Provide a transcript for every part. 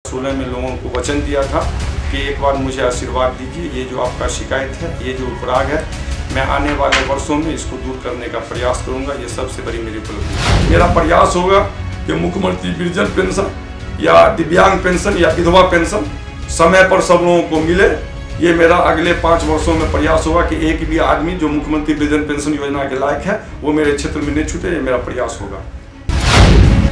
16 में लोगों को वचन दिया था कि एक बार मुझे आशीर्वाद दीजिए, ये जो आपका शिकायत है, ये जो उपराग है, मैं आने वाले वर्षों में इसको दूर करने का प्रयास करूंगा। ये सबसे बड़ी मेरी उपलब्धि है। मेरा प्रयास होगा कि मुख्यमंत्री वृद्धजन पेंशन या दिव्यांग पेंशन या विधवा पेंशन समय पर सब लोगों को मिले। ये मेरा अगले 5 वर्षों में प्रयास होगा कि एक भी आदमी जो मुख्यमंत्री वृद्धजन पेंशन योजना के लायक है वो मेरे क्षेत्र में नहीं छूटे। ये मेरा प्रयास होगा।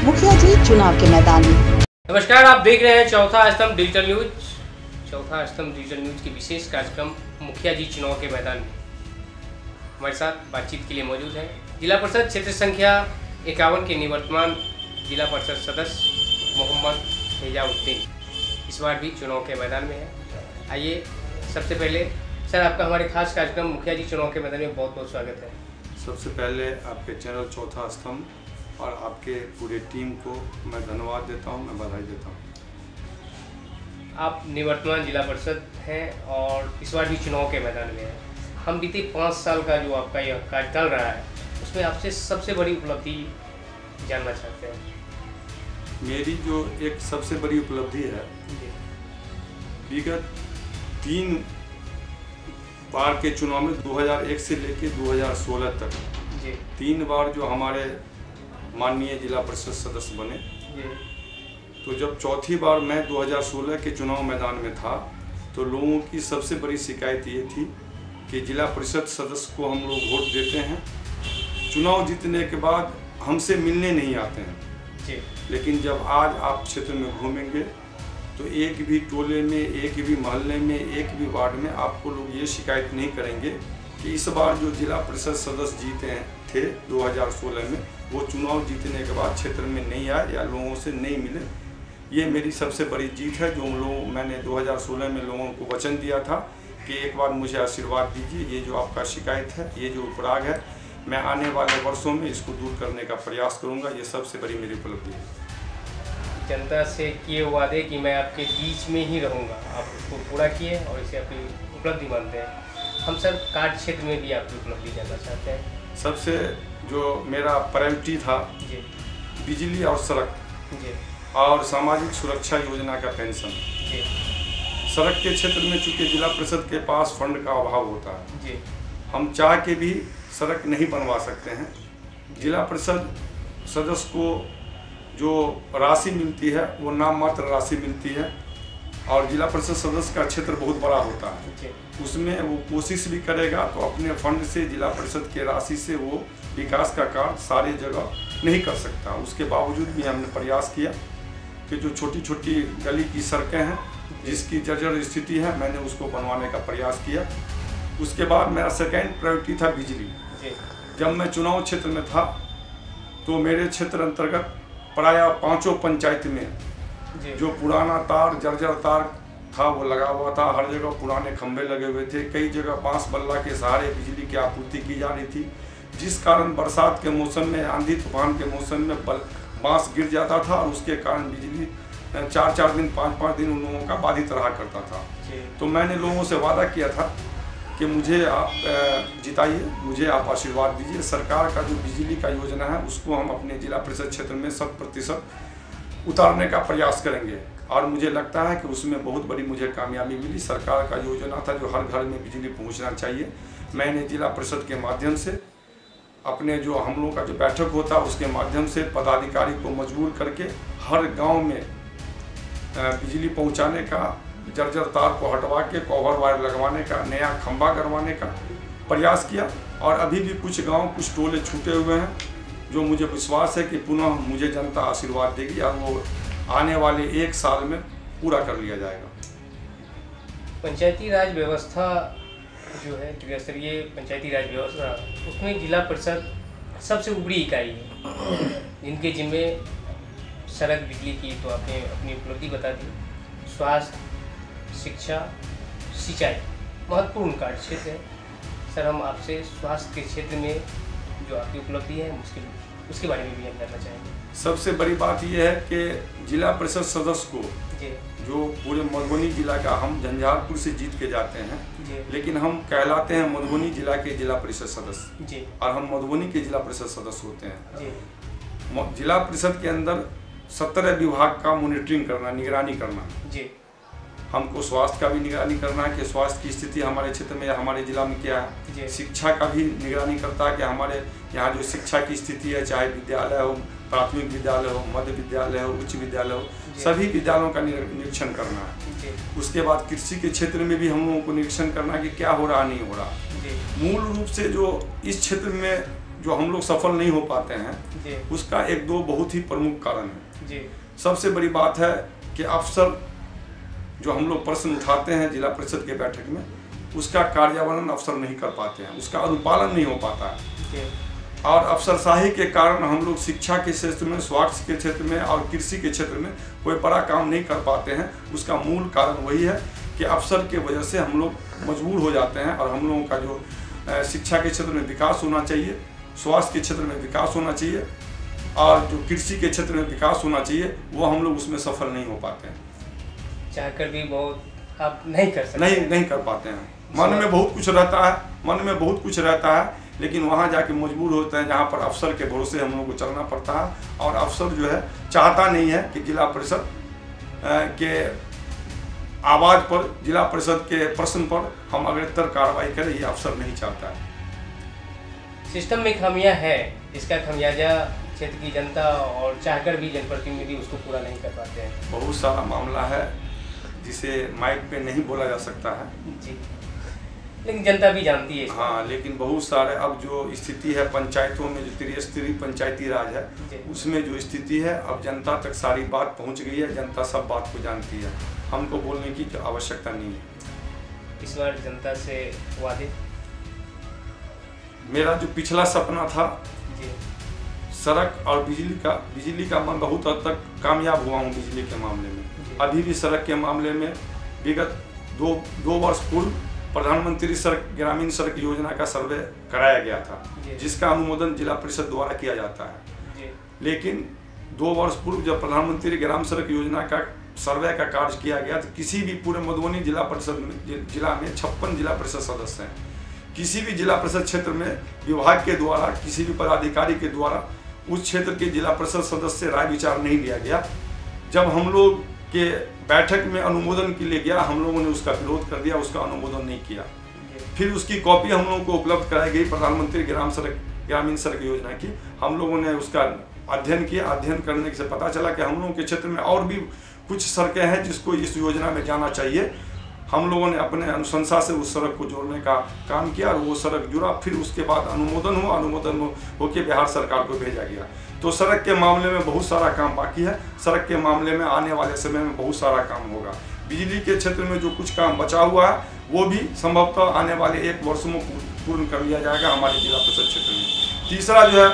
मुखिया जी चुनाव के मैदान में। नमस्कार, आप देख रहे हैं चौथा स्तंभ डिजिटल न्यूज। चौथा स्तंभ डिजिटल न्यूज की विशेष कार्यक्रम मुखिया जी चुनाव के मैदान में हमारे साथ बातचीत के लिए मौजूद है जिला परिषद क्षेत्र संख्या 51 के निवर्तमान जिला परिषद सदस्य मोहम्मद हिजाउद्दीन इस बार भी चुनाव के मैदान में है। आइए सबसे पहले सर, आपका हमारे खास कार्यक्रम मुखिया जी चुनाव के मैदान में बहुत बहुत स्वागत है। सबसे पहले आपके चैनल चौथा स्तंभ और आपके पूरे टीम को मैं धन्यवाद देता हूं, मैं बधाई देता हूं। आप निवर्तमान जिला परिषद हैं और इस बार भी चुनाव के मैदान में हैं। हम बीते 5 साल का जो आपका यह कार्यकाल रहा है उसमें आपसे सबसे बड़ी उपलब्धि जानना चाहते हैं। मेरी जो एक सबसे बड़ी उपलब्धि है, विगत 3 बार के चुनाव में 2001 से लेकर 2016 तक 3 बार जो हमारे माननीय जिला परिषद सदस्य बने, तो जब चौथी बार मैं 2016 के चुनाव मैदान में था तो लोगों की सबसे बड़ी शिकायत ये थी कि जिला परिषद सदस्य को हम लोग वोट देते हैं, चुनाव जीतने के बाद हमसे मिलने नहीं आते हैं। लेकिन जब आज आप क्षेत्र में घूमेंगे तो एक भी टोले में, एक भी मोहल्ले में, एक भी वार्ड में आपको लोग ये शिकायत नहीं करेंगे कि इस बार जो जिला परिषद सदस्य जीते थे 2016 में, वो चुनाव जीतने के बाद क्षेत्र में नहीं आए या लोगों से नहीं मिले। ये मेरी सबसे बड़ी जीत है। जो मैंने 2016 में लोगों को वचन दिया था कि एक बार मुझे आशीर्वाद दीजिए, ये जो आपका शिकायत है, ये जो उपराग है, मैं आने वाले वर्षों में इसको दूर करने का प्रयास करूँगा। ये सबसे बड़ी मेरी उपलब्धि है। जनता से किए वादे कि मैं आपके बीच में ही रहूँगा, आप उसको पूरा किए और इसे अपनी उपलब्धि मानते हैं। हम सर कार्य क्षेत्र में भी आपकी उपलब्धि जानना चाहते हैं। सबसे जो मेरा प्रायोरिटी था बिजली और सड़क और सामाजिक सुरक्षा योजना का पेंशन। सड़क के क्षेत्र में चूँकि जिला परिषद के पास फंड का अभाव होता है, हम चाह के भी सड़क नहीं बनवा सकते हैं। जिला परिषद सदस्य को जो राशि मिलती है वो नाम मात्र राशि मिलती है और जिला परिषद सदस्य का क्षेत्र बहुत बड़ा होता है। उसमें वो कोशिश भी करेगा तो अपने फंड से, जिला परिषद के राशि से वो विकास का कार्य सारी जगह नहीं कर सकता। उसके बावजूद भी हमने प्रयास किया कि जो छोटी छोटी गली की सड़कें हैं जिसकी जर्जर स्थिति है, मैंने उसको बनवाने का प्रयास किया। उसके बाद मेरा सेकेंड प्रायोरिटी था बिजली। जब मैं चुनाव क्षेत्र में था तो मेरे क्षेत्र अंतर्गत प्राय 5 पंचायत में जो पुराना तार, जर्जर तार था वो लगा हुआ था। हर जगह पुराने खंभे लगे हुए थे। कई जगह बांस बल्ला के सहारे बिजली की आपूर्ति की जा रही थी, जिस कारण बरसात के मौसम में, आंधी तूफान के मौसम में बांस गिर जाता था और उसके कारण बिजली 4-4 दिन, 5-5 दिन उन लोगों का बाधित रहा करता था। तो मैंने लोगों से वादा किया था कि मुझे आप जिताइए, मुझे आप आशीर्वाद दीजिए। सरकार का जो बिजली का योजना है उसको हम अपने जिला परिषद क्षेत्र में 100% उतारने का प्रयास करेंगे और मुझे लगता है कि उसमें बहुत बड़ी मुझे कामयाबी मिली। सरकार का योजना था जो हर घर में बिजली पहुंचना चाहिए। मैंने जिला परिषद के माध्यम से अपने जो हम लोगों का जो बैठक होता है उसके माध्यम से पदाधिकारी को मजबूर करके हर गाँव में बिजली पहुँचाने का, जर्जर तार को हटवा के कवर वायर लगवाने का, नया खंभा करवाने का प्रयास किया। और अभी भी कुछ गांव, कुछ टोले छूटे हुए हैं जो मुझे विश्वास है कि पुनः मुझे जनता आशीर्वाद देगी और वो आने वाले 1 साल में पूरा कर लिया जाएगा। पंचायती राज व्यवस्था जो है, त्रिस्तरीय पंचायती राज व्यवस्था, उसमें जिला परिषद सबसे ऊपरी इकाई है जिनके जिम्मे सड़क, बिजली की तो आपने अपनी उपलब्धि बता दी, स्वास्थ्य, शिक्षा, सिंचाई महत्वपूर्ण कार्य क्षेत्र है। सर, हम आपसे स्वास्थ्य के क्षेत्र में जो आपकी उपलब्धि है उसके बारे में भी हम जानना चाहेंगे। सबसे बड़ी बात यह है कि जिला परिषद सदस्य को जो पूरे मधुबनी जिला का, हम झंझारपुर से जीत के जाते हैं लेकिन हम कहलाते हैं मधुबनी जिला के जिला परिषद सदस्य और हम मधुबनी के जिला परिषद सदस्य होते हैं। जिला परिषद के अंदर 17 विभाग का मॉनिटरिंग करना, निगरानी करना जी। हमको स्वास्थ्य का भी निगरानी करना है कि स्वास्थ्य की स्थिति हमारे क्षेत्र में या हमारे जिला में क्या है। शिक्षा का भी निगरानी करता है कि हमारे यहाँ जो शिक्षा की स्थिति है, चाहे विद्यालय हो, प्राथमिक विद्यालय हो, मध्य विद्यालय हो, उच्च विद्यालय हो, सभी विद्यालयों का निरीक्षण करना है। उसके बाद कृषि के क्षेत्र में भी हम लोगों को निरीक्षण करना है कि क्या हो रहा नहीं हो रहा। मूल रूप से जो इस क्षेत्र में जो हम लोग सफल नहीं हो पाते हैं, उसका एक दो बहुत ही प्रमुख कारण है। सबसे बड़ी बात है कि अफसर जो हम लोग प्रश्न उठाते हैं जिला परिषद के बैठक में, उसका कार्यान्वयन अफसर नहीं कर पाते हैं, उसका अनुपालन नहीं हो पाता है। और अफसरशाही के कारण हम लोग शिक्षा के क्षेत्र में, स्वास्थ्य के क्षेत्र में और कृषि के क्षेत्र में कोई बड़ा काम नहीं कर पाते हैं। उसका मूल कारण वही है कि अफसर के वजह से हम लोग मजबूर हो जाते हैं और हम लोगों का जो शिक्षा के क्षेत्र में विकास होना चाहिए, स्वास्थ्य के क्षेत्र में विकास होना चाहिए और जो कृषि के क्षेत्र में विकास होना चाहिए, वो हम लोग उसमें सफल नहीं हो पाते हैं। चाहकर भी बहुत आप नहीं कर सकते, नहीं कर पाते हैं। मन में बहुत कुछ रहता है, लेकिन वहाँ जाके मजबूर होते हैं, जहाँ पर अफसर के भरोसे हम लोग को चलना पड़ता है। और अफसर जो है चाहता नहीं है कि जिला परिषद के आवाज़ पर, जिला परिषद के प्रश्न पर हम अग्रतर कार्रवाई करें, ये अफसर नहीं चाहता है। सिस्टम में खामियां है, इसका खमियाजा क्षेत्र की जनता और चाहकर भी जनप्रतिनिधि उसको पूरा नहीं कर पाते हैं। बहुत सारा मामला है जिसे माइक पे नहीं बोला जा सकता है जी, लेकिन जनता भी जानती है। हाँ, लेकिन बहुत सारे अब जो स्थिति है पंचायतों में, जो त्रिस्तरीय पंचायती राज है, उसमें जो स्थिति है, अब जनता तक सारी बात पहुंच गई है, जनता सब बात को जानती है, हमको बोलने की आवश्यकता नहीं है। इस बार जनता से वादे, मेरा जो पिछला सपना था सड़क और बिजली का मैं बहुत हद तक कामयाब हुआ हूँ बिजली के मामले में। अभी भी सड़क के मामले में विगत दो वर्ष पूर्व प्रधानमंत्री सड़क, ग्रामीण सड़क योजना का सर्वे कराया गया था, जिसका अनुमोदन जिला परिषद द्वारा किया जाता है। लेकिन 2 वर्ष पूर्व जब प्रधानमंत्री ग्राम सड़क योजना का सर्वे का कार्य किया गया, तो किसी भी पूरे मधुबनी जिला परिषद में, जिला में 56 जिला परिषद सदस्य हैं, किसी भी जिला परिषद क्षेत्र में विभाग के द्वारा, किसी भी पदाधिकारी के द्वारा उस क्षेत्र के जिला परिषद सदस्य से राय विचार नहीं लिया गया। जब हम लोग के बैठक में अनुमोदन के लिए गया, हम लोगों ने उसका विरोध कर दिया, उसका अनुमोदन नहीं किया। फिर उसकी कॉपी हम लोगों को उपलब्ध कराई गई प्रधानमंत्री ग्रामीण सड़क योजना की। हम लोगों ने उसका अध्ययन किया, अध्ययन करने से पता चला कि हम लोगों के क्षेत्र में और भी कुछ सड़कें हैं जिसको इस योजना में जाना चाहिए। हम लोगों ने अपने अनुशंसा से उस सड़क को जोड़ने का काम किया और वो सड़क जुड़ा। फिर उसके बाद अनुमोदन हुआ, अनुमोदन होकर बिहार सरकार को भेजा गया। तो सड़क के मामले में बहुत सारा काम बाकी है। सड़क के मामले में आने वाले समय में बहुत सारा काम होगा। बिजली के क्षेत्र में जो कुछ काम बचा हुआ है वो भी संभवतः आने वाले 1 वर्ष में पूर्ण कर लिया जाएगा हमारे जिला परिषद क्षेत्र में। तीसरा जो है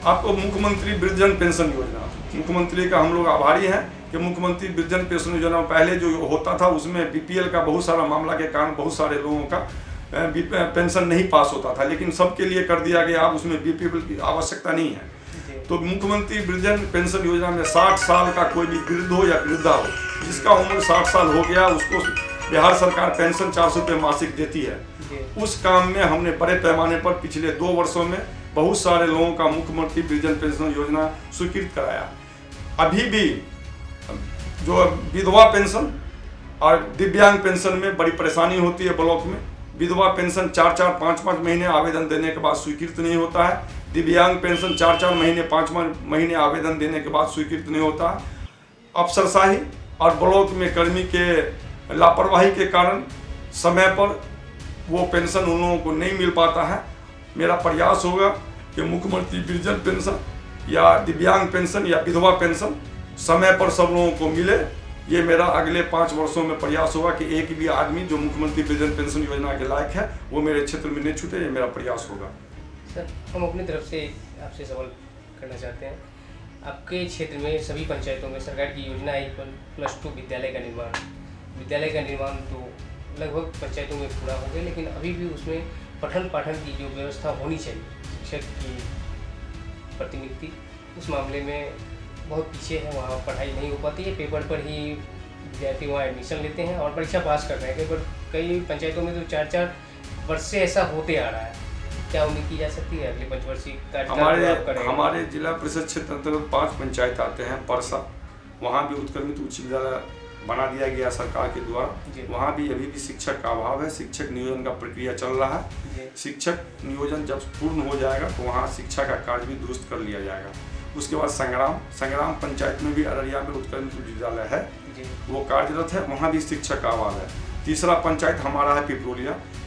आपको मुख्यमंत्री वृद्धजन पेंशन योजना, मुख्यमंत्री का हम लोग आभारी हैं कि मुख्यमंत्री वृद्धजन पेंशन योजना पहले जो होता था उसमें बीपीएल का बहुत सारा मामला के कारण बहुत सारे लोगों का पेंशन नहीं पास होता था, लेकिन सबके लिए कर दिया गया। अब उसमें बीपीएल की आवश्यकता नहीं है। तो मुख्यमंत्री वृद्धजन पेंशन योजना में 60 साल का कोई भी वृद्ध हो या वृद्धा हो, जिसका उम्र 60 साल हो गया, उसको बिहार सरकार पेंशन 400 रुपये मासिक देती है। उस काम में हमने बड़े पैमाने पर पिछले 2 वर्षों में बहुत सारे लोगों का मुख्यमंत्री वृद्धजन पेंशन योजना स्वीकृत कराया। अभी भी जो विधवा पेंशन और दिव्यांग पेंशन में बड़ी परेशानी होती है ब्लॉक में। विधवा पेंशन 4-4, 5-5 महीने आवेदन देने के बाद स्वीकृत नहीं होता है। दिव्यांग पेंशन 4-4 महीने, 5 महीने आवेदन देने के बाद स्वीकृत नहीं होता है। अफसरशाही और ब्लॉक में कर्मी के लापरवाही के कारण समय पर वो पेंशन उन लोगों को नहीं मिल पाता है। मेरा प्रयास होगा कि मुख्यमंत्री वृद्धजन पेंशन या दिव्यांग पेंशन या विधवा पेंशन समय पर सब लोगों को मिले। ये मेरा अगले 5 वर्षों में प्रयास होगा कि एक भी आदमी जो मुख्यमंत्री वृद्धजन पेंशन योजना के लायक है वो मेरे क्षेत्र में नहीं छूटे। ये मेरा प्रयास होगा। सर, हम अपनी तरफ से आपसे सवाल करना चाहते हैं। आपके क्षेत्र में सभी पंचायतों में सरकार की योजना है +2 विद्यालय का निर्माण तो लगभग पंचायतों में पूरा हो गया, लेकिन अभी भी उसमें पठन पाठन की जो व्यवस्था होनी चाहिए, शिक्षक की प्रतिनियुक्ति, उस मामले में बहुत पीछे है। वहाँ पढ़ाई नहीं हो पाती है, पेपर पर ही विद्यार्थी वहाँ एडमिशन लेते हैं और परीक्षा पास कर रहे हैं। कई पंचायतों में तो 4-4 वर्ष से ऐसा होते आ रहा है। क्या उम्मीद की जा सकती है अगले पंचवर्षीय कार्यकाल? हमारे जिला परिषद क्षेत्र अंतर्गत 5 पंचायत आते हैं। परसा, वहाँ भी उत्क्रमित उच्च विद्यालय बना दिया गया सरकार के द्वारा। वहाँ भी अभी भी शिक्षक का अभाव है। शिक्षक नियोजन का प्रक्रिया चल रहा है। शिक्षक नियोजन जब पूर्ण हो जाएगा तो वहाँ शिक्षा का कार्य भी दुरुस्त कर लिया जाएगा। उसके बाद संग्राम पंचायत में भी अररिया में उत्क्रमित उच्च विद्यालय है, वो कार्यरत है, वहाँ भी शिक्षक का अभाव है। तीसरा पंचायत हमारा है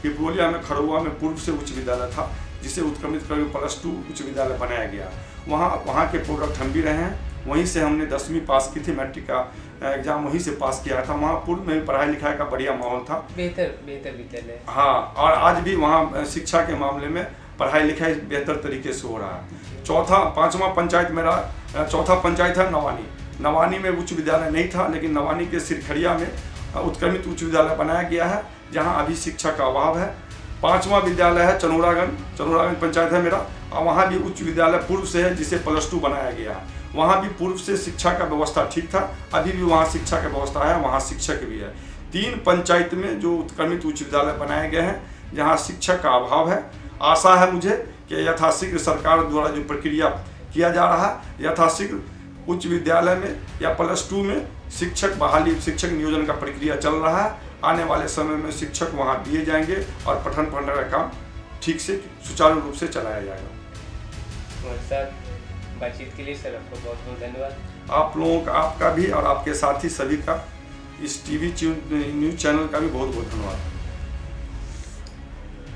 पिपरोलिया में खड़ुआ में पूर्व से उच्च विद्यालय था, जिसे उत्क्रमित करके +2 उच्च विद्यालय बनाया गया। वहाँ के प्रोडक्ट हम भी रहे हैं। वहीं से हमने 10वीं पास की थी, मैट्रिक का एग्जाम वहीं से पास किया था। वहाँ पूर्व में पढ़ाई लिखाई का बढ़िया माहौल था, बेहतर विद्यालय। हाँ, और आज भी वहाँ शिक्षा के मामले में पढ़ाई लिखाई बेहतर तरीके से हो रहा है। पांचवा पंचायत मेरा चौथा पंचायत है नवानी में उच्च विद्यालय नहीं था, लेकिन नवानी के सिरखड़िया में उत्क्रमित उच्च विद्यालय बनाया गया है, जहाँ अभी शिक्षा का अभाव है। 5वां विद्यालय है चनोरागंज पंचायत है मेरा, और वहाँ भी उच्च विद्यालय पूर्व से है, जिसे +2 बनाया गया है। वहाँ भी पूर्व से शिक्षा का व्यवस्था ठीक था, अभी भी वहाँ शिक्षा का व्यवस्था है, वहाँ शिक्षक भी है। 3 पंचायत में जो उत्क्रमित उच्च विद्यालय बनाए गए हैं, जहाँ शिक्षक का अभाव है। आशा है मुझे कि यथाशीघ्र सरकार द्वारा जो प्रक्रिया किया जा रहा है, यथाशीघ्र उच्च विद्यालय में या +2 में शिक्षक बहाली, शिक्षक नियोजन का प्रक्रिया चल रहा है। आने वाले समय में शिक्षक वहाँ दिए जाएंगे और पठन पाठन का काम ठीक से सुचारू रूप से चलाया जाएगा। सर, बातचीत के लिए सर आपको बहुत बहुत धन्यवाद। आप लोगों का, आपका भी और आपके साथी सभी का, इस टीवी न्यूज़ चैनल का भी बहुत बहुत धन्यवाद।